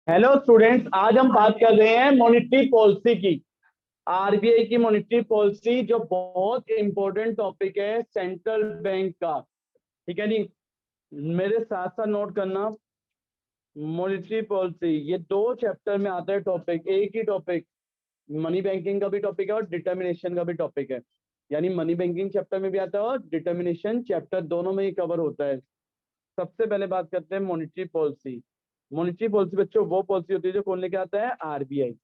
Hello students, आज हम बात कर रहे हैं मॉनेटरी पॉलिसी की। आरबीआई की मॉनेटरी पॉलिसी जो बहुत इंपॉर्टेंट टॉपिक है सेंट्रल बैंक का। ठीक है नहीं? मेरे साथ साथ नोट करना। मॉनेटरी पॉलिसी ये दो चैप्टर में आता है टॉपिक, एक ही टॉपिक। मनी बैंकिंग का भी टॉपिक है और डिटर्मिनेशन का भी टॉपिक है। यानी मनी बैंकिंग चैप्टर में भी आता है और डिटर्मिनेशन चैप्टर दोनों में ही कवर होता है। सबसे पहले बात करते हैं मॉनेटरी पॉलिसी। मॉनेटरी पॉलिसी बच्चों वो पॉलिसी होती है जो कौन लेके आता है? आरबीआई।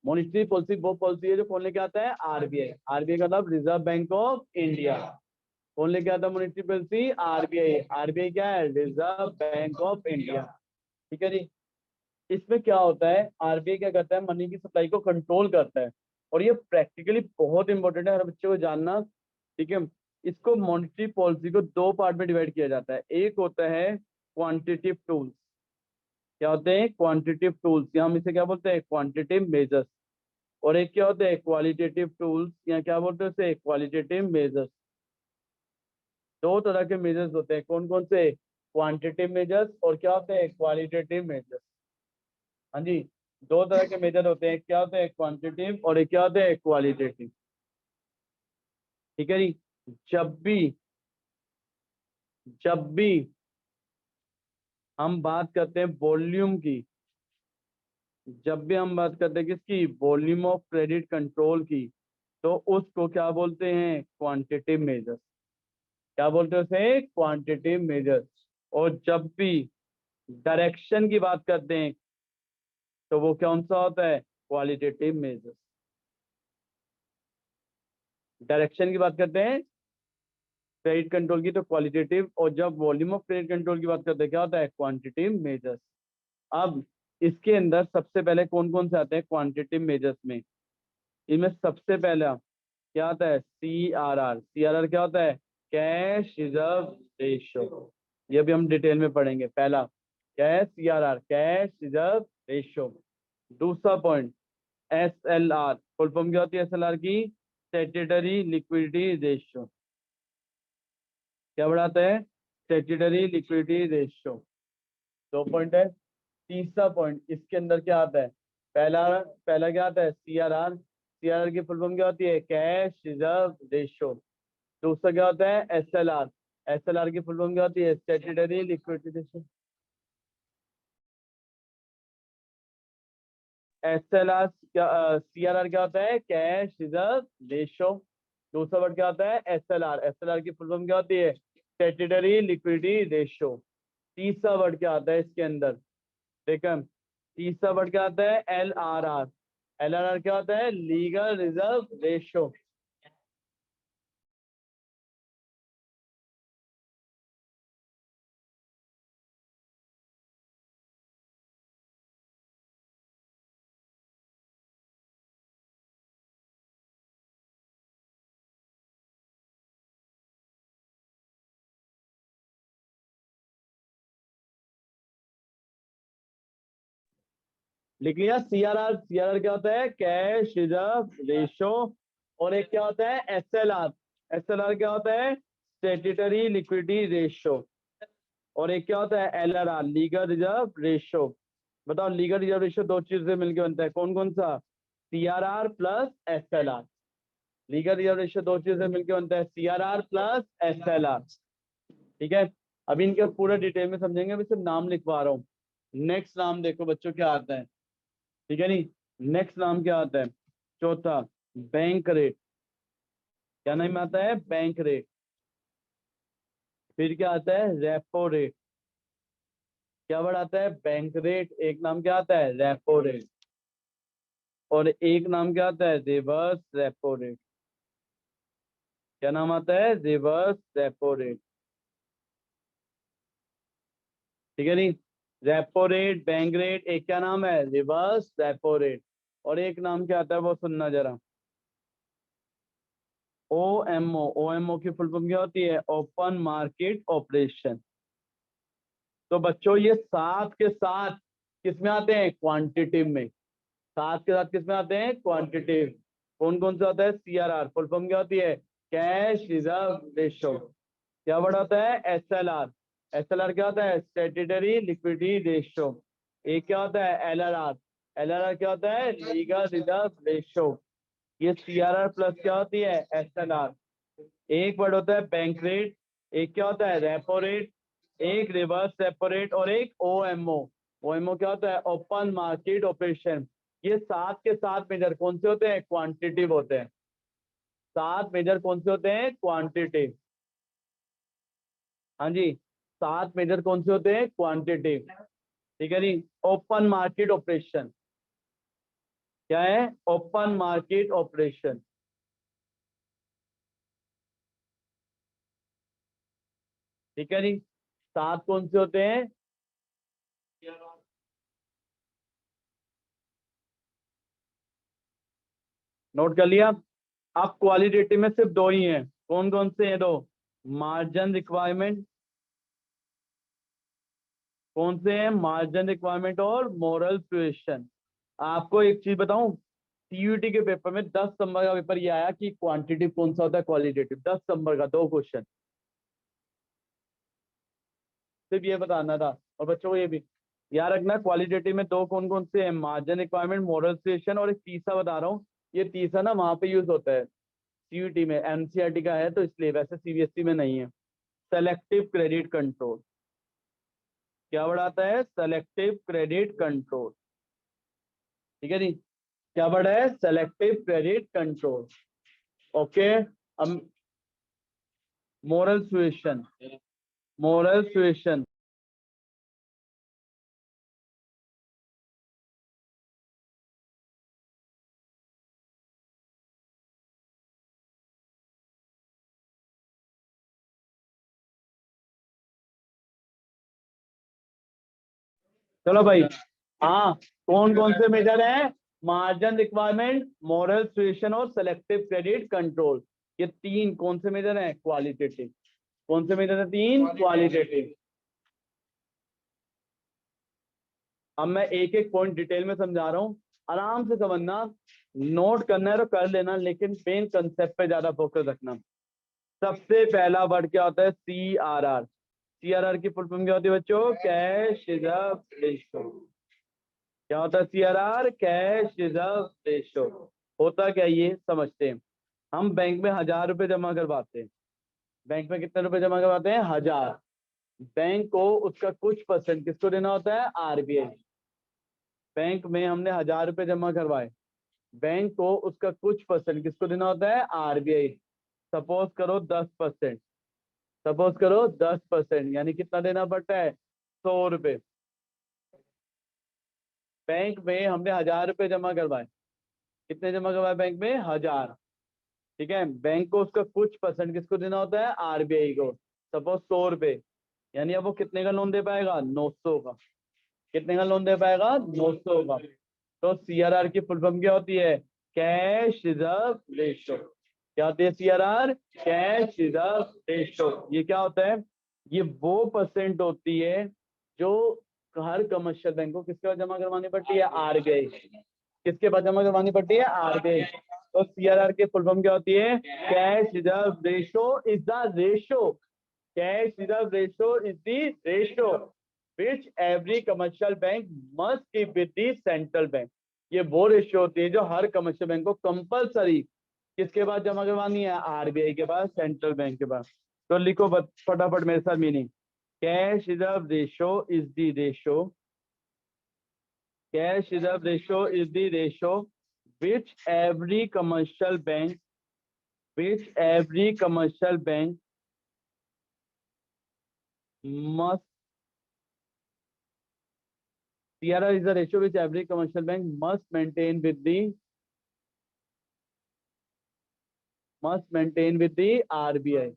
मॉनेटरी पॉलिसी वो पॉलिसी है जो कौन लेके आता है? आरबीआई। आरबीआई का मतलब रिजर्व बैंक ऑफ इंडिया। कौन लेके आता है मॉनेटरी पॉलिसी? आरबीआई। आरबीआई क्या है? Reserve bank of India. ठीक है जी। इसमें क्या होता है, आरबीआई क्या करता है? मनी की सप्लाई को कंट्रोल करता है। और ये प्रैक्टिकली बहुत इंपॉर्टेंट है हर बच्चे को जानना। ठीक है। इसको मॉनेटरी पॉलिसी को दो पार्ट में डिवाइड किया जाता है। एक होता है क्वांटिटेटिव टूल्स। क्या होते हैं? क्वांटिटेटिव टूल्स, या हम इसे क्या बोलते हैं? Quantitative measures. और एक क्या होता है? क्वालिटेटिव टूल्स, या क्या बोलते हैं उसे? Qualitative measures. दो तरह के मेजर्स होते हैं। कौन कौन से? क्वांटिटेटिव मेजर्स और क्या होते हैं? Qualitative measures. हाँ जी। दो तरह के मेजर होते हैं, क्या होते हैं? क्वांटिटेटिव और एक क्या होते हैं? क्वालिटेटिव। ठीक है जी। जब भी जब भी हम बात करते हैं वॉल्यूम की, जब भी हम बात करते हैं किसकी? वॉल्यूम ऑफ क्रेडिट कंट्रोल की, तो उसको क्या बोलते हैं? Quantitative measures. क्या बोलते हैं उसे? Quantitative measures. और जब भी डायरेक्शन की बात करते हैं तो वो कौन सा होता है? Qualitative measures. डायरेक्शन की बात करते हैं क्रेडिट कंट्रोल की तो क्वालिटेटिव, और जब वॉल्यूम ऑफ क्रेडिट कंट्रोल की बात करते हैं क्या होता है? Quantitative measures. अब इसके अंदर सबसे पहले कौन कौन से आते हैं क्वांटिटेटिव मेजर्स में? इनमें सबसे पहला क्या आता है? सीआरआर। सीआरआर क्या होता है? Cash reserve ratio. ये भी हम डिटेल में पढ़ेंगे। पहला क्या है? CRR, cash reserve ratio. दूसरा पॉइंट एसएलआर। फुल फॉर्म क्या होती है एसएलआर की? Statutory liquidity ratio. क्या बढ़ाता है? Statutory liquidity ratio. दो पॉइंट है। तीसरा पॉइंट इसके अंदर क्या आता है? पहला पहला क्या आता है? सीआरआर। सीआरआर की फुल फॉर्म क्या होती है? Cash reserve ratio. दूसरा क्या होता है? एसएलआर। एसएलआर की फुल फॉर्म क्या होती है? Statutory liquidity ratio. एसएलआर क्या? सीआरआर क्या होता है? Cash reserve ratio. दूसरा वर्ड क्या होता है? एसएलआर। एसएलआर की फुल फॉर्म क्या होती है? Statutory liquidity ratio. तीसरा वर्ड क्या आता है इसके अंदर? देखो, तीसरा वर्ड क्या आता है? एलआरआर। एलआरआर क्या होता है? Legal reserve ratio. लिख लिया? सीआरआर। सीआरआर क्या होता है? Cash reserve ratio. और एक क्या होता है? एसएलआर। एसएलआर क्या होता है? Statutory liquidity ratio. और एक क्या होता है? LRR, legal reserve ratio. बताओ, लीगल रिजर्व रेशियो दो चीज से मिलकर बनता है, कौन कौन सा? CRR plus SLR. Legal reserve ratio दो चीज से मिलकर बनता है, सीआरआर प्लस एसएलआर। ठीक है। अभी इनके पूरे डिटेल में समझेंगे, अभी सिर्फ नाम लिखवा रहा हूँ। नेक्स्ट नाम देखो बच्चों क्या आता है। ठीक है नहीं? नेक्स्ट नाम क्या आता है? चौथा, बैंक रेट। क्या नाम आता है? Bank rate. फिर क्या आता है? Repo rate. क्या वर्ड आता है? Bank rate. एक नाम क्या आता है? Repo rate. और एक नाम क्या आता है? Reverse repo rate. क्या नाम आता है? Reverse repo rate. ठीक है नहीं? रेपो रेट, बैंक रेट, एक क्या नाम है? Reverse repo rate. और एक नाम क्या आता है वो सुनना जरा। ओएमओ। ओएमओ की फुल फॉर्म क्या होती है? Open market operation. तो बच्चों ये साथ के साथ किस में आते हैं? क्वांटिटिव में। साथ के साथ किस में आते हैं? क्वांटिटिव। कौन कौन सा आता है? सीआरआर। फुल फॉर्म क्या होती है? Cash reserve ratio. क्या वर्ड होता है? एसएलआर। एसएलआर क्या होता है? Statutory liquidity ratio. एक क्या होता है LRR, LRR क्या होता है लीगल रिजर्व रेशो, ये CRR प्लस क्या होती है SLR। एक वर्ड होता है बैंक रेट, एक क्या होता है रेपो रेट, एक रिवर्स रेपो रेट और एक OMO। OMO क्या होता है ओपन मार्केट ऑपरेशन। ये सात के सात मेजर कौन से होते हैं क्वांटिटेटिव होते हैं, सात मेजर कौन से होते हैं क्वांटिटेटिव। हाँ जी, सात मेजर कौन से होते हैं क्वांटिटेटिव, ठीक है जी। ओपन मार्केट ऑपरेशन क्या है, ओपन मार्केट ऑपरेशन, ठीक है जी। सात कौन से होते हैं, नोट कर लिया। अब क्वालिटेटिव में सिर्फ दो ही हैं, कौन कौन से हैं दो, मार्जिन रिक्वायरमेंट, कौन से हैं मार्जिन रिक्वायरमेंट और मोरल फ्यूएशन। आपको एक चीज बताऊं, CUET के पेपर में 10 नंबर का पेपर ये आया कि क्वांटिटेटिव कौन सा होता है क्वालिटेटिव, 10 नंबर का दो क्वेश्चन, सिर्फ ये बताना था। और बच्चों को ये भी याद रखना क्वालिटेटिव में दो कौन कौन से हैं, मार्जिन रिक्वायरमेंट मोरल फ्यूएशन, और एक तीसरा बता रहा हूँ, ये तीसरा ना वहां पे यूज होता है CUET में, NCERT का है तो इसलिए, वैसे CBSE में नहीं है। सेलेक्टिव क्रेडिट कंट्रोल, क्या वर्ड आता है सेलेक्टिव क्रेडिट कंट्रोल, ठीक है जी। क्या वर्ड है सेलेक्टिव क्रेडिट कंट्रोल, ओके। अब मोरल सुएशन, मोरल सुएशन, चलो भाई। हाँ, कौन कौन से मेजर हैं, मार्जिन रिक्वायरमेंट मोरल सुएशन और सेलेक्टिव क्रेडिट कंट्रोल, ये तीन कौन से मेजर हैं क्वालिटेटिव, कौन से मेजर है तीन क्वालिटेटिव। अब मैं एक एक पॉइंट डिटेल में समझा रहा हूँ, आराम से समझना, नोट करना है तो कर लेना, लेकिन मेन कंसेप्ट पे ज्यादा फोकस रखना। सबसे पहला वर्ड क्या होता है CRR, CRR की फुल फॉर्म क्या होती है बच्चों, कैश रिजर्व रेशो। क्या होता है CRR, कैश रिजर्व रेशो। होता क्या ये समझते हैं, हम बैंक में 1000 रुपए जमा करवाते हैं, बैंक में कितने रुपए जमा करवाते हैं 1000, बैंक को उसका कुछ परसेंट किसको देना होता है RBI। बैंक में हमने 1000 रुपए जमा करवाए, बैंक को उसका कुछ परसेंट किसको देना होता है RBI। सपोज करो 10%, सपोज करो 10%, यानी कितना देना पड़ता है 100 रुपए। बैंक में हमने 1000 रुपए जमा करवाए, कितने जमा करवाए बैंक में 1000, ठीक है। बैंक को उसका कुछ परसेंट किसको देना होता है RBI को, सपोज 100 रुपए, यानी अब वो कितने का लोन दे पाएगा 900 का, कितने का लोन दे पाएगा 900 का। तो CRR की फुल फॉर्म क्या होती है, कैश रिजर्व रेशो। क्या होती है CRR, कैश रिजर्व रेशो। ये क्या होता है, ये वो परसेंट होती है जो हर कमर्शियल बैंक को किसके पास जमा करवानी पड़ती है RBI, किसके पास जमा करवानी पड़ती है RBI। तो CRR की फुल फॉर्म क्या होती है, cash reserve ratio is the ratio, cash reserve ratio is the ratio which every commercial bank must keep with the central bank। ये वो रेशियो होती है जो हर कमर्शियल बैंक को कंपलसरी किसके पास जमा करवानी है RBI के पास, सेंट्रल बैंक के पास। तो लिखो फटाफट मेरे साथ meaning, cash reserve ratio is the ratio, cash reserve ratio is the ratio which every commercial bank, which every commercial bank must, CRR is the ratio which every commercial bank must maintain with the, must maintain with the RBI,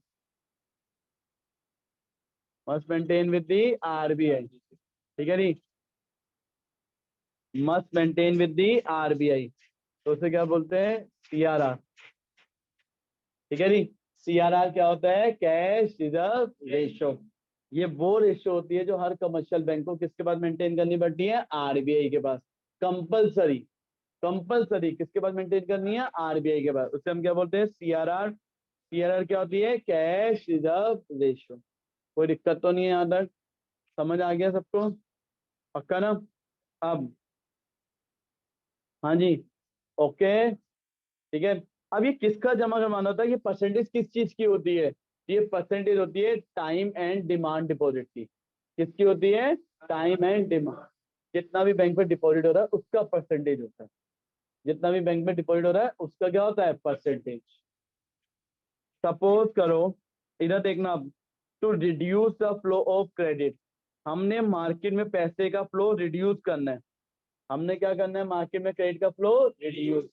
must maintain with the RBI, ठीक है नी, must maintain with the RBI। तो उसे क्या बोलते हैं CRR, ठीक है नी। CRR क्या होता है, कैश रिजर्व रेशो। ये वो रेशो होती है जो हर कमर्शियल बैंक को किसके पास मेंटेन करनी पड़ती है RBI के पास, कंपलसरी, कंपलसरी किसके पास मेंटेन करनी है RBI के पास, उसे हम क्या बोलते हैं CRR। CRR क्या होती है, कैश रिजर्व रेशो। कोई दिक्कत तो नहीं है यहाँ तक, समझ आ गया सबको, पक्का ना। अब हाँ जी, ओके, ठीक है। अब ये किसका जमा करवाना होता है, ये परसेंटेज किस चीज की होती है, ये परसेंटेज होती है टाइम एंड डिमांड डिपॉजिट की। किसकी होती है, टाइम एंड डिमांड। जितना भी बैंक में डिपॉजिट हो रहा है उसका परसेंटेज होता है, जितना भी बैंक में डिपॉजिट हो रहा है उसका क्या होता है, परसेंटेज। सपोज करो, इधर देखना, to reduce the flow of credit, हमने मार्केट में पैसे का फ्लो रिड्यूस करना है। हमने क्या करना है, मार्केट में क्रेडिट का flow reduce,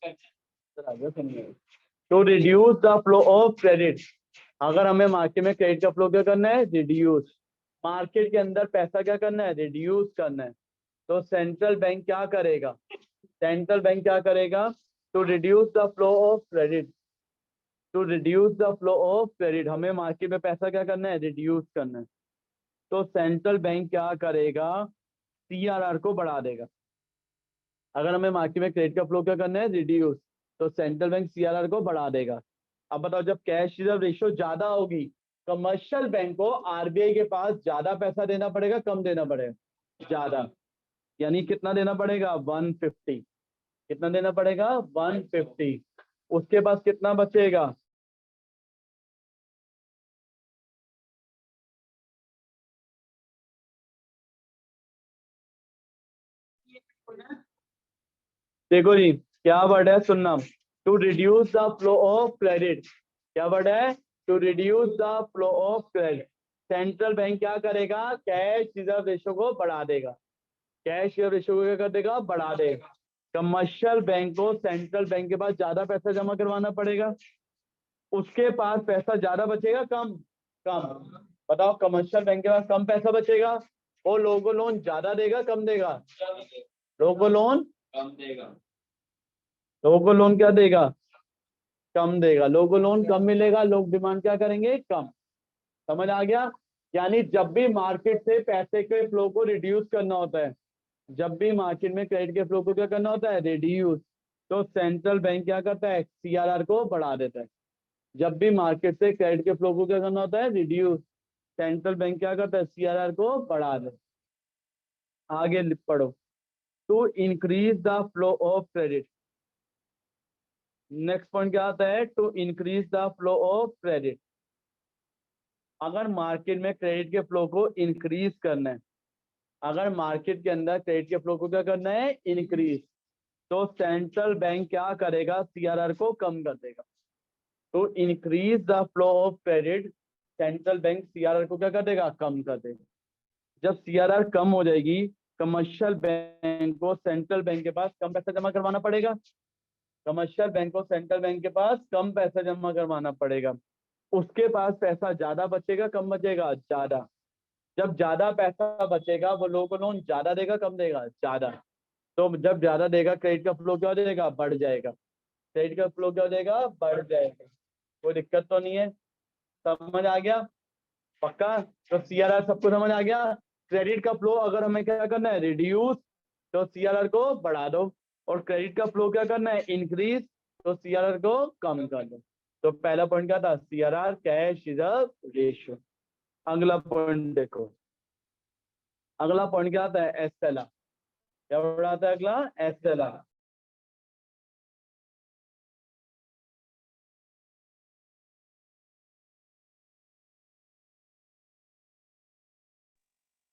to reduce the flow of credit. अगर हमें मार्केट में क्रेडिट का फ्लो क्या करना है, रिड्यूस, मार्केट के अंदर पैसा क्या करना है, रिड्यूस करना है। तो सेंट्रल बैंक क्या करेगा, सेंट्रल बैंक क्या करेगा, to reduce the flow of credit, to reduce the flow of credit, हमें मार्केट में पैसा क्या करना है, रिड्यूस करना है। तो सेंट्रल बैंक क्या करेगा, सीआरआर को बढ़ा देगा। अगर हमें मार्केट में क्रेडिट का फ्लो क्या करना है, रिड्यूस, तो सेंट्रल बैंक सीआरआर को बढ़ा देगा। अब बताओ, जब कैश रिजर्व रेशियो ज्यादा होगी, कमर्शियल बैंक को आरबीआई के पास ज्यादा पैसा देना पड़ेगा, कम देना पड़ेगा, ज्यादा। यानी कितना देना पड़ेगा, 150। कितना देना पड़ेगा, 150। उसके पास कितना बचेगा, देखो जी, क्या वर्ड है सुनना, to reduce the flow of credit. क्या वर्ड है, to reduce the flow of credit. Central bank क्या करेगा, कैश रिजर्व रेशो को बढ़ा देगा, कैश रिजर्व रेशो को क्या कर देगा, बढ़ा देगा। कमर्शियल बैंक को सेंट्रल बैंक के पास ज्यादा पैसा जमा करवाना पड़ेगा, उसके पास पैसा ज्यादा बचेगा, कम, कम। बताओ, कमर्शियल बैंक के पास कम पैसा बचेगा, वो लोगों को लोन ज्यादा देगा, कम देगा, लोगों को लोन कम देगा, लोगों को लोन क्या देगा, कम देगा। लोगों को लोन कम मिलेगा, लोग डिमांड क्या करेंगे, कम। समझ आ गया। यानी जब भी मार्केट से पैसे के फ्लो को रिड्यूस करना होता है, जब भी मार्केट में क्रेडिट के फ्लो को क्या करना होता है, रिड्यूस, तो सेंट्रल बैंक क्या करता है, सीआरआर को बढ़ा देता है। जब भी मार्केट से क्रेडिट के फ्लो को क्या करना होता है, रिड्यूस, सेंट्रल बैंक क्या करता है, सीआरआर को बढ़ा देता है। आगे पढ़ो, to increase the flow of credit. Next point क्या आता है, to increase the flow of credit. अगर मार्केट में क्रेडिट के फ्लो को इंक्रीज करना है, अगर मार्केट के अंदर क्रेडिट के फ्लो को क्या करना है, इंक्रीज, तो सेंट्रल बैंक क्या करेगा, सीआरआर को कम कर देगा। तो increase the flow of credit, central bank CRR को क्या कर देगा, कम कर देगा। जब सीआरआर कम हो जाएगी, कमर्शियल बैंक को सेंट्रल बैंक के पास कम पैसा जमा करवाना पड़ेगा, कमर्शियल बैंक को सेंट्रल बैंक के पास कम पैसा जमा करवाना पड़ेगा। उसके पास पैसा ज्यादा बचेगा, कम बचेगा, ज्यादा। जब ज्यादा पैसा बचेगा, वो लोगों को लोन ज्यादा देगा, कम देगा, ज्यादा। तो जब ज्यादा देगा, क्रेडिट का फ्लो क्या हो जाएगा, बढ़ जाएगा, क्रेडिट का फ्लो क्या हो जाएगा, बढ़ जाएगा। कोई दिक्कत तो नहीं है, समझ आ गया, पक्का। तो सीआरआर सबको समझ आ गया। क्रेडिट का फ्लो अगर हमें क्या करना है, रिड्यूस, तो सीआरआर को बढ़ा दो। और क्रेडिट का फ्लो क्या करना है, इंक्रीज, तो सीआरआर को कम कर दो। तो पहला पॉइंट क्या था, सीआरआर कैश रिजर्व रेशियो। अगला पॉइंट देखो, अगला पॉइंट क्या आता है, एसएलआर। क्या आता है अगला, एसएलआर।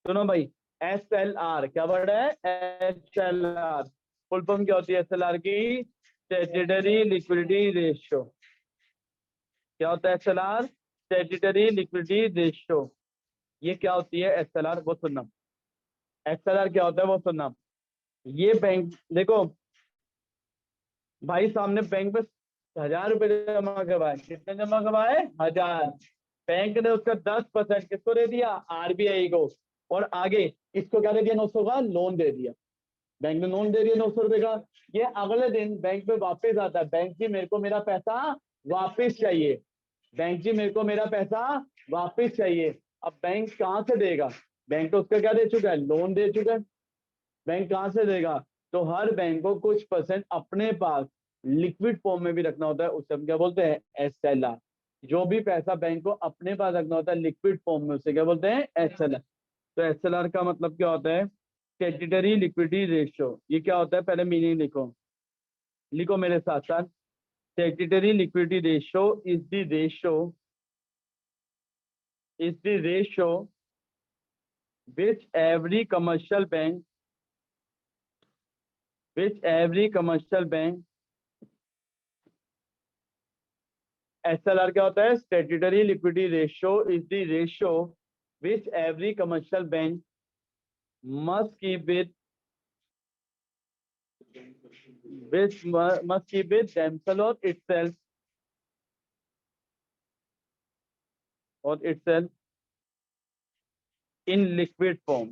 सुनो भाई, एसएलआर क्या वर्ड है, एसएलआर फुल फॉर्म क्या होती है, एसएलआर की, स्टैट्यूटरी लिक्विडिटी रेशियो। क्या होता है एसएलआर, स्टैट्यूटरी लिक्विडिटी रेशियो। ये क्या होती है एसएलआर, वो सुनना। एसएलआर क्या होता है वो सुनना। ये बैंक देखो भाई, सामने बैंक में 1000 रुपए जमा करवाए, कितने जमा करवाए, 1000। बैंक ने उसका 10% किसको दे दिया, आरबीआई को। और आगे इसको क्या दे दिया, 900 का लोन दे दिया। बैंक ने लोन दे दिया 900 रुपए का। ये अगले दिन बैंक में वापस आता है, बैंक जी मेरे को मेरा पैसा वापस चाहिए, बैंक जी मेरे को मेरा पैसा वापस चाहिए। अब बैंक कहाँ से देगा, बैंक तो उसका क्या दे चुका है, लोन दे चुका है। बैंक कहाँ से देगा, तो हर बैंक को कुछ परसेंट अपने पास लिक्विड फॉर्म में भी रखना होता है, उसे हम क्या बोलते हैं, एसएलआर। जो भी पैसा बैंक को अपने पास रखना होता है लिक्विड फॉर्म में, उसे क्या बोलते हैं, एसएलआर। तो एसएलआर का मतलब क्या होता है, स्टैट्यूटरी लिक्विडिटी रेशियो, ये क्या होता है पहले मीनिंग लिखो, लिखो मेरे साथ साथ। Statutory liquidity ratio is the ratio which every commercial bank SLR क्या होता है? Statutory liquidity ratio is the ratio which every commercial bank must keep with themselves or itself in liquid form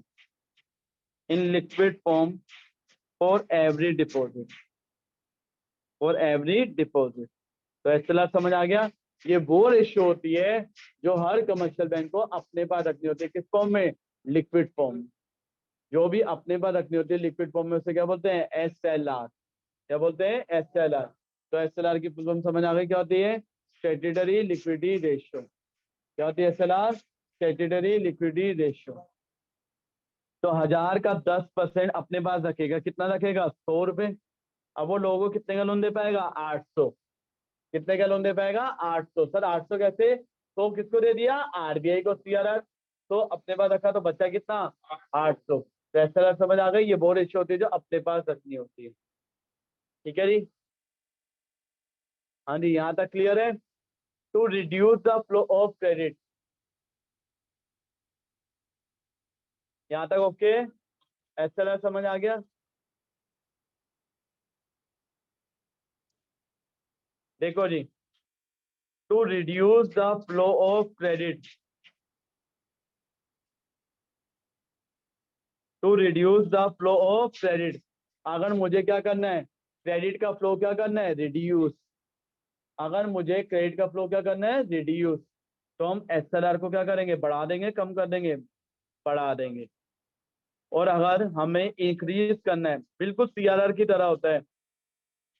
for every deposit तो SLR समझ आ गया? ये वो ratio होती है जो हर कमर्शियल बैंक को अपने पास रखनी होती है। किस फॉर्म में? Liquid form. जो भी अपने पास रखनी होती है लिक्विड फॉर्म में, उसे क्या बोलते हैं? SLR। क्या बोलते हैं? SLR। तो SLR की फुल फॉर्म समझ आ गई क्या होती है? Statutory liquidity ratio. क्या होती है SLR? Statutory liquidity ratio. तो 1000 का 10% अपने पास रखेगा, कितना रखेगा? 100 रुपए। अब वो लोगों को कितने का लोन दे पाएगा? 800। कितने का लोन दे पाएगा? 800। सर 800 कैसे? तो किसको दे दिया? RBI को, CRR। तो अपने पास रखा तो बच्चा कितना? 800। तो SLR समझ आ गई? ये वो रेशियो होती है जो अपने पास रखनी होती है। ठीक है जी? हाँ जी, यहाँ तक क्लियर है? To reduce the flow of credit, यहाँ तक ओके? SLR समझ आ गया? देखो जी, to reduce the flow of credit, अगर मुझे क्या करना है? क्रेडिट का फ्लो क्या करना है? रिड्यूस। अगर मुझे क्रेडिट का फ्लो क्या करना है? रिड्यूस। तो हम SLR को क्या करेंगे? बढ़ा देंगे, कम कर देंगे? बढ़ा देंगे। और अगर हमें इंक्रीज करना है, बिल्कुल CRR की तरह होता है।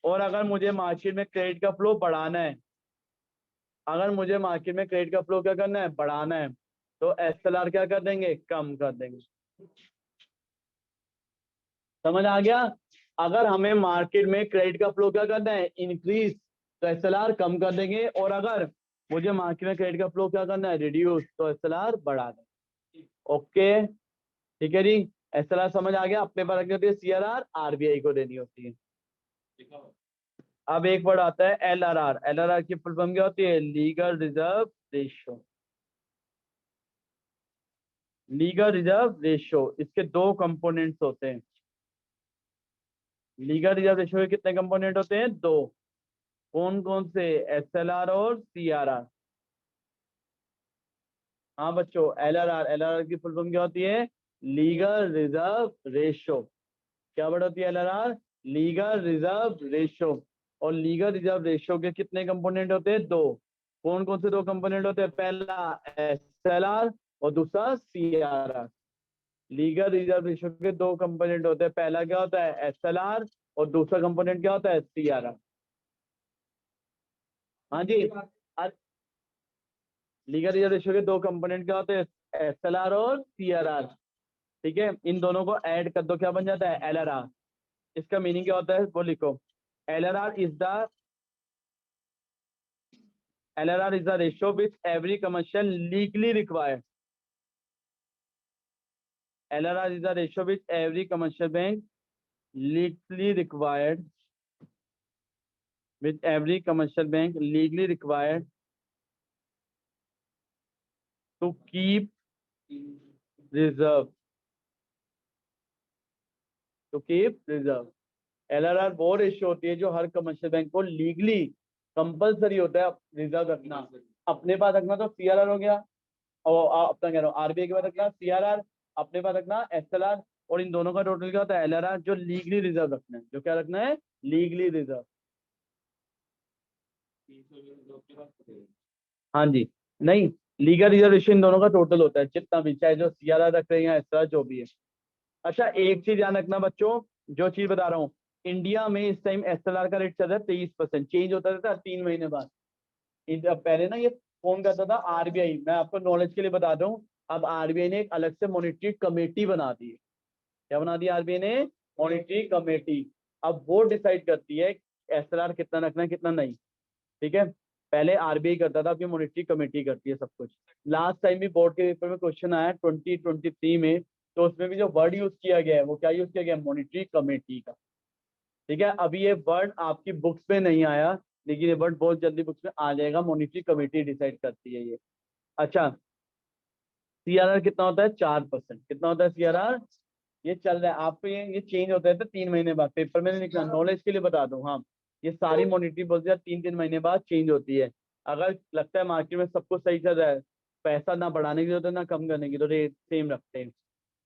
और अगर मुझे मार्केट में क्रेडिट का फ्लो बढ़ाना है, क्या करना है? बढ़ाना है, तो SLR क्या कर देंगे? कम कर देंगे। समझ आ गया? अगर हमें मार्केट में क्रेडिट का फ्लो क्या करना है? इंक्रीज, तो SLR कम कर देंगे। और अगर मुझे मार्केट में क्रेडिट का फ्लो क्या करना है? रिड्यूस, तो SLR बढ़ा देंगे। ओके, ठीक है जी? SLR समझ आ गया? अपने पास रखनी होती है CRR, RBI को देनी होती है। अब एक वर्ड आता है LRR। LRR की फुल फॉर्म क्या होती है? Legal reserve ratio. इसके दो कंपोनेंट्स होते हैं। लीगल रिजर्व रेशियो के कितने कंपोनेंट होते हैं? दो। कौन कौन से? SLR और CRR। हाँ बच्चों, LRR की फुल फॉर्म क्या होती है? Legal reserve ratio. क्या वर्ड होती है? LRR, legal reserve ratio. और लीगल रिजर्व रेशियो के कितने कंपोनेंट होते हैं? दो। कौन कौन से दो कंपोनेंट होते हैं? पहला SLR और दूसरा CRR। लीगल रिजर्व रेशियो के दो कंपोनेंट होते हैं, पहला क्या होता है? SLR और दूसरा कंपोनेंट क्या होता है? CRR। हाँ जी, लीगल रिजर्व रेशियो के दो कंपोनेंट क्या होते हैं? SLR और CRR। ठीक है, इन दोनों को ऐड कर दो, क्या बन जाता है? LRR। इसका मीनिंग क्या होता है वो लिखो। LRR is the ratio which every commercial legally required. LRR is the ratio which every commercial bank legally required, to keep reserve. LRR वो रेशियो होती है जो हर कमर्शियल बैंक को लीगली कंपलसरी होता है रिजर्व रखना। अपने पास रखना तो CRR हो गया, और अपना कह रहा हूँ RBI के पास रखना CRR, अपने पास रखना SLR, और इन दोनों का टोटल क्या होता है? LRR, जो लीगली रिजर्व रखना है। जो क्या रखना है? Legally reserve. हाँ जी, नहीं, लीगल रिजर्वेशन इन दोनों का टोटल होता है, जितना भी, चाहे जो CRR रख रहे हैं या SLR जो भी है। अच्छा, एक चीज ध्यान रखना बच्चों, जो चीज बता रहा हूँ, इंडिया में इस टाइम SLR का रेट चल रहा है 23%, चेंज होता रहता है 3 महीने बाद। पहले ना ये फोन करता था RBI, मैं आपको नॉलेज के लिए बता दूं, अब RBI ने एक अलग से मॉनिटरी कमेटी बना दी है। क्या बना दिया आरबीआई ने? Monetary committee. अब वो डिसाइड करती है एसएलआर कितना रखना है कितना नहीं। ठीक है, पहले आरबीआई करता था, अभी मॉनेटरी कमेटी करती है सब कुछ। लास्ट टाइम भी बोर्ड के पेपर में क्वेश्चन आया 2023 में, तो उसमें भी जो वर्ड यूज किया गया है वो क्या यूज किया गया है? मॉनेटरी कमेटी का। ठीक है, अभी ये वर्ड आपकी बुक्स में नहीं आया, लेकिन ये वर्ड बहुत जल्दी बुक्स में आ जाएगा। मॉनेटरी कमेटी डिसाइड करती है ये। अच्छा, सीआरआर कितना होता है? 4%। कितना होता है सीआरआर? ये चल रहा है आपको, ये चेंज होता है तो 3 महीने बाद। पेपर में नहीं लिखना, नॉलेज के लिए बता दूं। हाँ, ये सारी मॉनिटरी पॉलिसी 3-3 महीने बाद चेंज होती है। अगर लगता है मार्केट में सब कुछ सही चल रहा है, पैसा ना बढ़ाने की जरूरत है ना कम करने की, तो रेट सेम रखते हैं।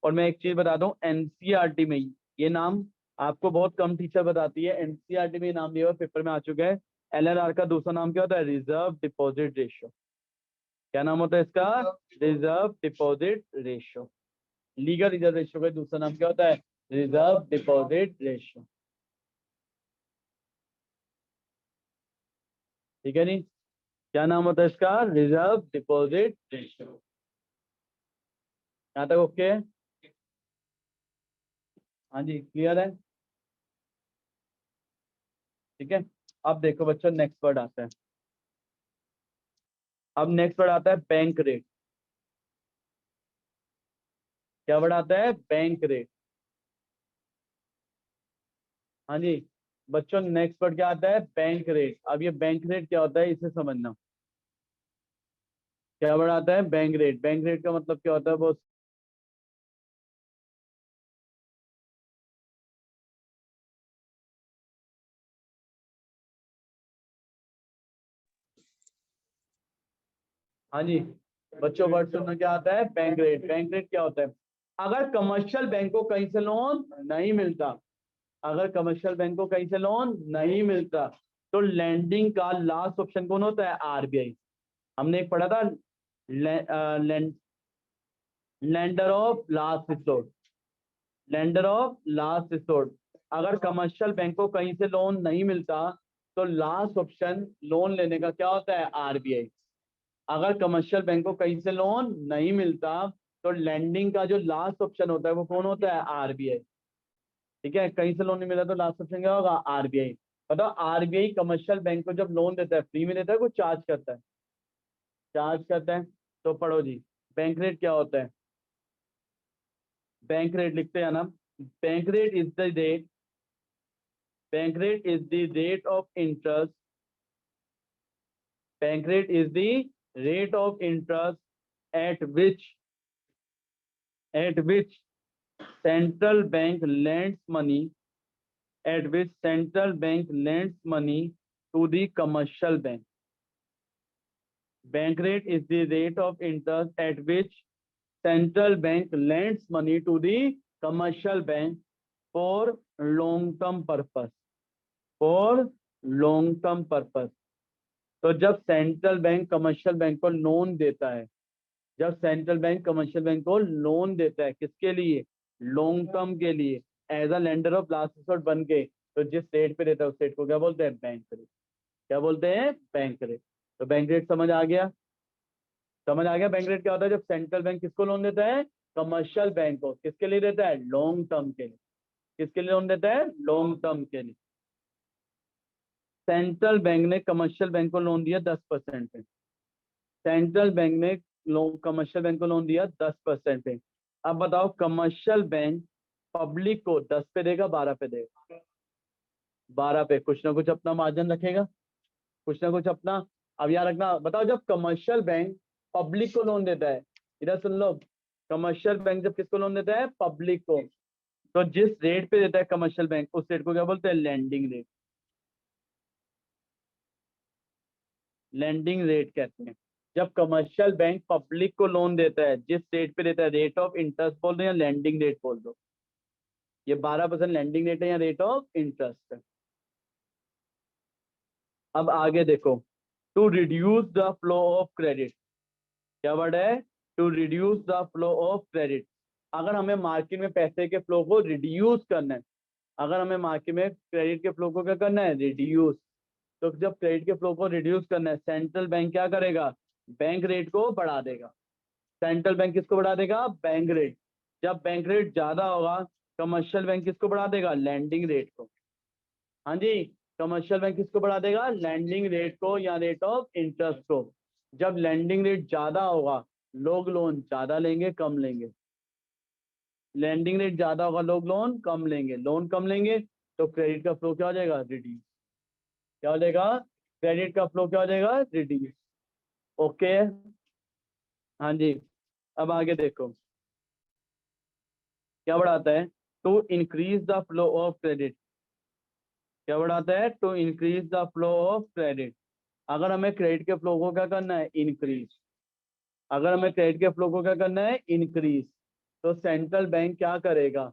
और मैं एक चीज बता दूं, एनसीईआरटी में ये नाम आपको बहुत कम टीचर बताती है। एनसीईआरटी में ये नाम दिया हुआ पेपर में आ चुका है। एलआरआर का दूसरा नाम क्या होता है? Reserve deposit ratio. क्या नाम होता है इसका? Reserve deposit ratio. Legal reserve ratio का दूसरा नाम क्या होता है? Reserve deposit ratio. ठीक है नहीं, क्या नाम होता है इसका? Reserve deposit ratio. यहाँ तक ओके? हाँ जी, क्लियर है। ठीक है, अब देखो बच्चों, नेक्स्ट वर्ड आता है। अब नेक्स्ट वर्ड आता है बैंक रेट। क्या वर्ड आता है? Bank rate. हाँ जी बच्चों, नेक्स्ट वर्ड क्या आता है? Bank rate. अब ये बैंक रेट क्या होता है इसे समझना। क्या वर्ड आता है? Bank rate. बैंक रेट का मतलब क्या होता है वो? हाँ जी बच्चों, वर्ड सुनना, क्या आता है? Bank rate. बैंक रेट क्या होता है? अगर कमर्शियल बैंक को कहीं से लोन नहीं मिलता, अगर कमर्शियल बैंक को कहीं से लोन नहीं मिलता, तो लैंडिंग का लास्ट ऑप्शन कौन होता है? आरबीआई। हमने एक पढ़ा था, lender of last resort. Lender of last resort. अगर कमर्शियल बैंक को कहीं से लोन नहीं मिलता, तो लास्ट ऑप्शन लोन लेने का क्या होता है? आरबीआई। अगर कमर्शियल बैंक को कहीं से लोन नहीं मिलता, तो लैंडिंग का जो लास्ट ऑप्शन होता है वो कौन होता है? आरबीआई। ठीक है, कहीं से लोन नहीं मिला तो लास्ट ऑप्शन क्या होगा? आरबीआई। बताओ, आरबीआई कमर्शियल बैंक को जब लोन देता है, फ्री में देता है कुछ चार्ज करता है? चार्ज करता है। तो पढ़ो जी, बैंक रेट क्या होता है? बैंक रेट लिखते हैं ना, bank rate is the rate, bank rate is the rate of interest, bank rate is the rate of interest at which central bank lends money, at which central bank lends money to the commercial bank. Bank rate is the rate of interest at which central bank lends money to the commercial bank for long term purpose. For long term purpose. तो जब central bank commercial bank को loan देता है, जब central bank commercial bank को loan देता है, किसके लिए? लॉन्ग टर्म के लिए, as a lender of last resort बन के, तो जिस रेट पे देता है उस रेट को क्या बोलते हैं? Bank rate. क्या बोलते हैं? Bank rate. तो बैंक रेट समझ आ गया? समझ आ गया बैंक रेट क्या होता है? जब सेंट्रल बैंक किसको लोन देता है? कमर्शियल बैंक को। किसके लिए देता है? लॉन्ग टर्म के लिए। किसके लिए लोन देता है? लॉन्ग टर्म के लिए। सेंट्रल बैंक ने कमर्शियल बैंक को लोन दिया 10% पे। सेंट्रल बैंक ने लोन कमर्शियल बैंक को लोन दिया 10% पे। अब बताओ, कमर्शियल बैंक पब्लिक को 10 पे देगा 12 पे देगा? 12 पे। कुछ ना कुछ अपना मार्जिन रखेगा, कुछ ना कुछ अपना। अब याद रखना, बताओ, जब कमर्शियल बैंक पब्लिक को लोन देता है, इधर सुन लो, कमर्शियल बैंक जब किसको लोन देता है? पब्लिक को। तो जिस रेट पे देता है कमर्शियल बैंक, उस रेट को क्या बोलते हैं? Landing rate. लैंडिंग रेट कहते हैं। जब कमर्शियल बैंक पब्लिक को लोन देता है, जिस रेट पे देता है, रेट ऑफ इंटरेस्ट बोल दो या लैंडिंग रेट बोल दो, ये 12% लैंडिंग रेट है या रेट ऑफ इंटरेस्ट है। अब आगे देखो, to reduce the flow of credit. क्या वर्ड है? To reduce the flow of credit. अगर हमें मार्केट में पैसे के फ्लो को रिड्यूस करना है, अगर हमें मार्केट में क्रेडिट के फ्लो को क्या करना है? रिड्यूस। तो जब क्रेडिट के फ्लो को रिड्यूस करना है, सेंट्रल बैंक क्या करेगा? बैंक रेट को बढ़ा देगा। सेंट्रल बैंक किसको बढ़ा देगा? Bank rate. जब बैंक रेट ज्यादा होगा, कमर्शियल बैंक किसको बढ़ा देगा? लैंडिंग रेट को। हाँ जी, कमर्शियल बैंक किसको बढ़ा देगा? लैंडिंग रेट को या रेट ऑफ इंटरेस्ट को। जब लैंडिंग रेट ज्यादा होगा लोग लोन ज्यादा लेंगे कम लेंगे। लैंडिंग रेट ज्यादा होगा लोग लोन कम लेंगे, लोन कम लेंगे तो क्रेडिट का फ्लो क्या हो जाएगा? रिड्यूस। क्या हो जाएगा? क्रेडिट का फ्लो क्या हो जाएगा? रिड्यूस। ओके, हाँ जी। अब आगे देखो क्या बढ़ाता है? To increase the flow of credit. क्या बढ़ाता है? To increase the flow of credit. अगर हमें क्रेडिट के फ्लो को क्या करना है? इंक्रीज। अगर हमें क्रेडिट के फ्लो को क्या करना है? इंक्रीज। तो सेंट्रल बैंक क्या करेगा?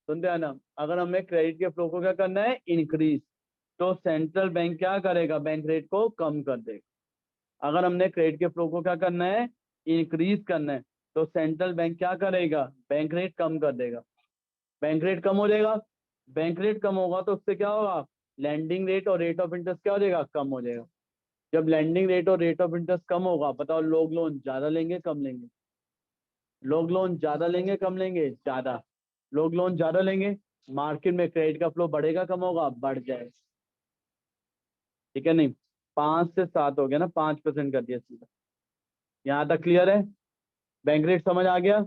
सुनते हैं ना, अगर हमें क्रेडिट के फ्लो को क्या करना है? इंक्रीज, तो सेंट्रल बैंक क्या करेगा? बैंक रेट को कम कर देगा। अगर हमने क्रेडिट के फ्लो को क्या करना है? इंक्रीज करना है, तो सेंट्रल बैंक क्या करेगा? बैंक रेट कम कर देगा। बैंक रेट कम हो जाएगा, बैंक रेट कम होगा तो उससे क्या होगा? लैंडिंग रेट और रेट ऑफ इंटरेस्ट क्या हो जाएगा? कम हो जाएगा। जब लैंडिंग रेट और रेट ऑफ इंटरेस्ट कम होगा, बताओ लोग लोन ज्यादा लेंगे कम लेंगे? लोग लोन ज्यादा लेंगे कम लेंगे? ज्यादा। लोग लोन ज्यादा लेंगे, मार्केट में क्रेडिट का फ्लो बढ़ेगा कम होगा? बढ़ जाएगा। ठीक है नहीं? 5 से 7 हो गया ना, 5% कर दिया सीधा। यहाँ तक क्लियर है? बैंक रेट समझ आ गया?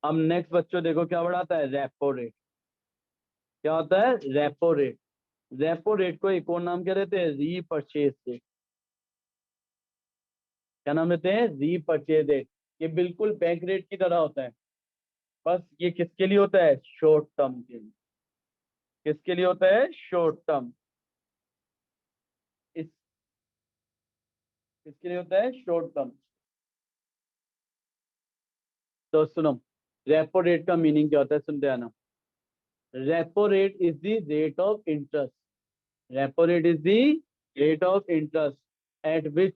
अब नेक्स्ट बच्चों देखो क्या बढ़ाता है? Repo rate. क्या होता है? Repo rate. रेपो रेट को एक और नाम क्या देते हैं? Repurchase rate. क्या नाम देते हैं? Repurchase rate. ये बिल्कुल बैंक रेट की तरह होता है, बस ये किसके लिए होता है? शॉर्ट टर्म के लिए। किसके लिए होता है? Short term. इस किसके लिए होता है? Short term. तो सुनो, रेपो रेट का मीनिंग क्या होता है? सुनते आना। Repo rate is the rate of interest. Repo rate is the rate of interest eight which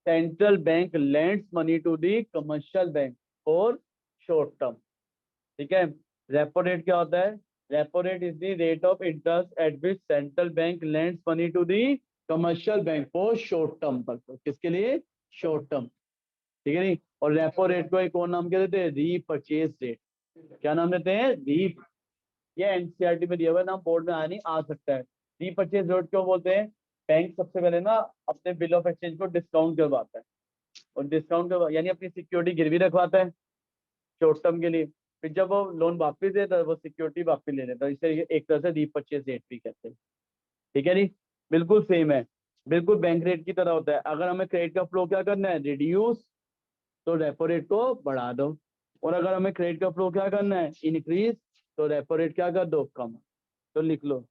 central bank lends money to the commercial bank for short term। ठीक है? रेपो रेट क्या होता है? Repo rate is the rate of interest eight which central bank lends money to the commercial bank for short term purpose. किसके लिए? Short term. ठीक है नहीं? और रेपो रेट को एक और नाम क्या देते हैं? Repurchase rate. क्या नाम देते हैं? री ये एनसीईआरटी में दिया हुआ है, नाम बोर्ड में आ नहीं आ सकता है। रीपर्चेज रेट क्यों बोलते हैं? बैंक सबसे पहले ना अपने बिल ऑफ एक्सचेंज को डिस्काउंट करवाता है, और डिस्काउंट यानी अपनी सिक्योरिटी गिरवी रखवाता है शॉर्ट टर्म के लिए। फिर जब वो लोन वापस देता है वो सिक्योरिटी वापस ले लेता है, इसे एक तरह से रीपर्चेज रेट भी कहते हैं। ठीक है नहीं? बिल्कुल सेम है, बिल्कुल बैंक रेट की तरह होता है। अगर हमें क्रेडिट का फ्लो क्या करना है? रिड्यूस, तो रेपो रेट को बढ़ा दो। और अगर हमें क्रेडिट का फ्लो क्या करना है? इंक्रीज, तो रेपो रेट क्या कर दो? कम। तो लिख लो,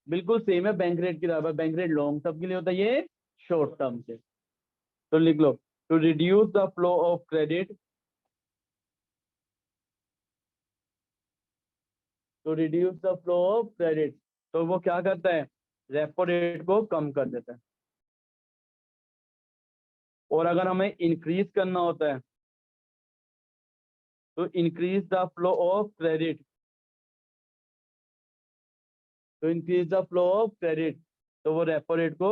बिल्कुल सेम है बैंक रेट की तरह। बैंक रेट लॉन्ग टर्म के लिए होता है, ये शॉर्ट टर्म से। तो लिख लो, to reduce the flow of credit, to reduce the flow of credit, तो वो क्या करता है? रेपो रेट को कम कर देता है। और अगर हमें इंक्रीज करना होता है तो increase the flow of credit, तो increase the flow of credit, तो वो रेपो रेट को,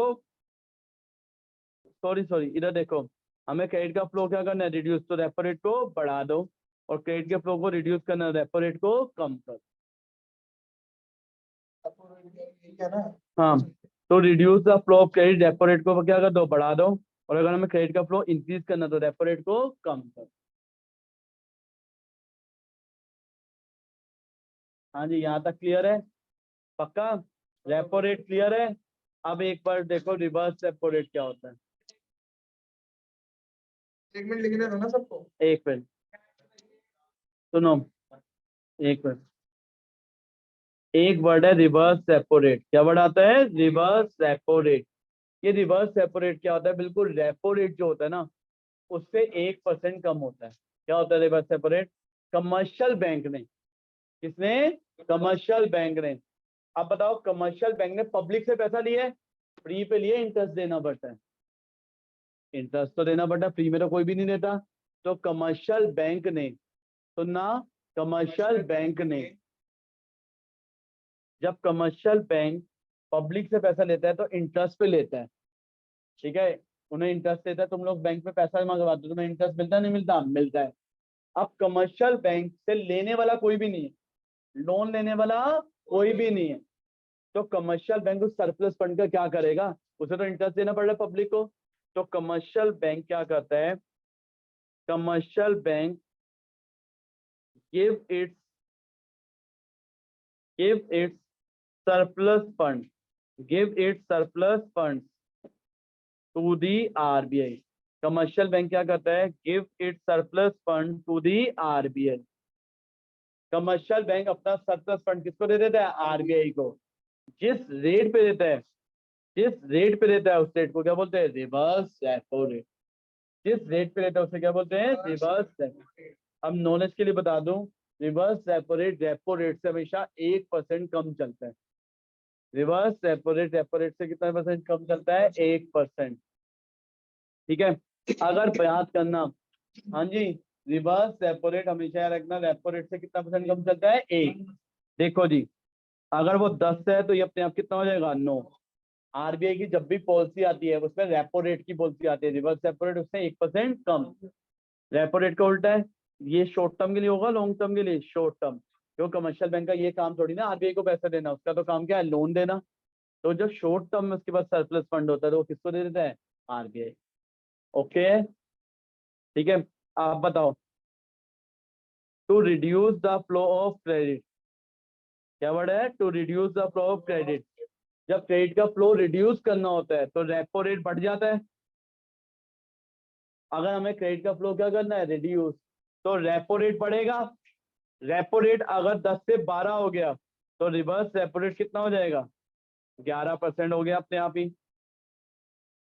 सॉरी सॉरी इधर देखो, हमें क्रेडिट का फ्लो क्या करना है? रिड्यूस, तो रेपो रेट को बढ़ा दो। और क्रेडिट के फ्लो को रिड्यूस करना है, रेपो रेट को कम कर। हाँ, तो reduce the flow of credit, repo rate को क्या कर दो? बढ़ा दो। और अगर हमें क्रेडिट का फ्लो इंक्रीज करना तो रेपो रेट को कम कर। हाँ जी, यहाँ तक क्लियर है? पक्का? रेपो रेट क्लियर है? अब एक बार देखो रिवर्स रेपो रेट क्या होता है। एक मिनट लिखने दो ना सबको। एक मिनट सुनो, एक मिनट। एक वर्ड है रिवर्स रेपो रेट। क्या वर्ड आता है? Reverse repo rate. ये रिवर्स रेपो रेट क्या होता है? बिल्कुल रेपो रेट जो होता है ना उससे 1% कम होता है। क्या होता है reverse repo rate? Commercial bank ने, किसने? कमर्शियल बैंक ने। अब बताओ, कमर्शियल बैंक ने पब्लिक से पैसा लिया है, फ्री पे लिए, इंटरेस्ट देना पड़ता है। इंटरेस्ट तो देना पड़ता है, फ्री में तो कोई भी नहीं देता। तो कमर्शियल बैंक ने, सुनना, कमर्शियल बैंक ने, जब कमर्शियल बैंक पब्लिक से पैसा लेता है तो इंटरेस्ट पे लेता है। ठीक है? उन्हें इंटरेस्ट देता है, तुम लोग बैंक में पैसा जमा करवाते हो, तुम्हें इंटरेस्ट मिलता है नहीं मिलता? मिलता है। अब कमर्शियल बैंक से लेने वाला कोई भी नहीं है, लोन लेने वाला कोई भी नहीं है, तो कमर्शियल बैंक उस सरप्लस फंड का क्या करेगा, उसे तो इंटरेस्ट देना पड़ रहा है पब्लिक को। तो कमर्शियल बैंक क्या करता है, commercial bank give its surplus fund, give its surplus funds to the RBI। Commercial bank क्या करता है, give its surplus fund to the RBI। Commercial bank अपना सरप्लस फंड किसको दे देता है, आरबीआई को। जिस रेट पे देता है, जिस रेट पे देता है उस रेट को क्या बोलते हैं, रिवर्स रेपो रेट। जिस रेट पे देता है उसे क्या बोलते हैं, रिवर्स रेपो। अब नॉलेज के लिए बता दूं, रिवर्स रेपो रेट से हमेशा 1% कम चलता है। रिवर्स रेपो रेट से कितना परसेंट कम चलता है, 1%। ठीक है, अगर बात करना, हाँ जी, रिवर्स रेपो रेट हमेशा याद रखना, रेपो रेट से कितना परसेंट कम चलता है, 1। देखो जी, अगर वो 10 है तो ये अपने आप कितना हो जाएगा, 9। आरबीआई की जब भी पॉलिसी आती है उसमें रेपो रेट की पॉलिसी आती है, रिवर्स रेपो रेट उससे 1% कम। रेपो रेट का उल्टा है, ये शॉर्ट टर्म के लिए होगा, लॉन्ग टर्म के लिए, शॉर्ट टर्म। क्यों, कमर्शियल बैंक का ये काम थोड़ी ना आरबीआई को पैसा देना, उसका तो काम क्या है, लोन देना। तो जो शॉर्ट टर्म में उसके पास सरप्लस फंड होता है तो वो किसको दे देता है, आरबीआई। ओके, ठीक है। आप बताओ, to reduce the flow of credit, क्या वर्ड है, to reduce the flow of credit. जब क्रेडिट का फ्लो रिड्यूस करना होता है तो रेपो रेट बढ़ जाता है। अगर हमें क्रेडिट का फ्लो क्या करना है, रिड्यूस, तो रेपो रेट बढ़ेगा। रेपो रेट अगर 10 से 12 हो गया तो रिवर्स रेपो रेट कितना हो जाएगा, 11% हो गया अपने आप ही।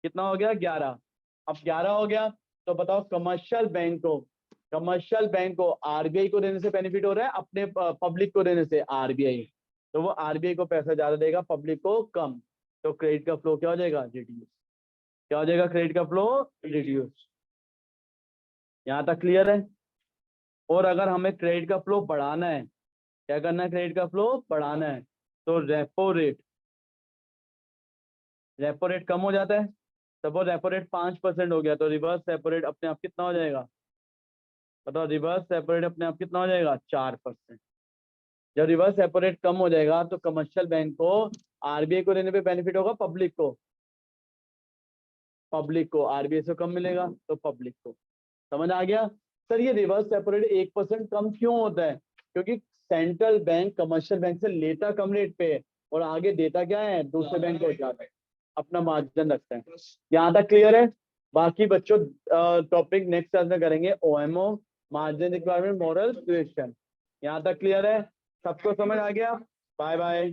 कितना हो गया, 11। अब 11 हो गया तो बताओ, कमर्शियल बैंक को आरबीआई को देने से बेनिफिट हो रहा है, अपने पब्लिक को देने से, आरबीआई। तो वो आरबीआई को पैसा ज्यादा देगा, पब्लिक को कम। तो क्रेडिट का फ्लो क्या हो जाएगा, रिड्यूस। क्या हो जाएगा, क्रेडिट का फ्लो रिड्यूस। यहाँ तक क्लियर है। और अगर हमें क्रेडिट का फ्लो बढ़ाना है, क्या करना है, क्रेडिट का फ्लो बढ़ाना है, तो रेपो रेट कम हो जाता है। सपोज रेपो रेट 5% हो गया तो रिवर्स रेपो रेट अपने आप कितना हो जाएगा, बताओ, रिवर्स रेपो रेट अपने आप कितना हो जाएगा, 4%। जब रिवर्स रेपो रेट कम हो जाएगा तो कमर्शियल बैंक को आरबीआई को देने पे बेनिफिट होगा, पब्लिक को आरबीआई से कम मिलेगा तो पब्लिक को। समझ आ गया। सर ये रिवर्स रेपो रेट 1% कम क्यों होता है, क्योंकि सेंट्रल बैंक कमर्शियल बैंक से लेता कम रेट पे है और आगे देता क्या है, दूसरे बैंक को जाता है, अपना मार्जिन रखता है। यहाँ तक क्लियर है। बाकी बच्चों टॉपिक नेक्स्ट क्लास में करेंगे, OMO, margin requirement, moral question. यहाँ तक क्लियर है, सबको समझ आ गया। Bye bye.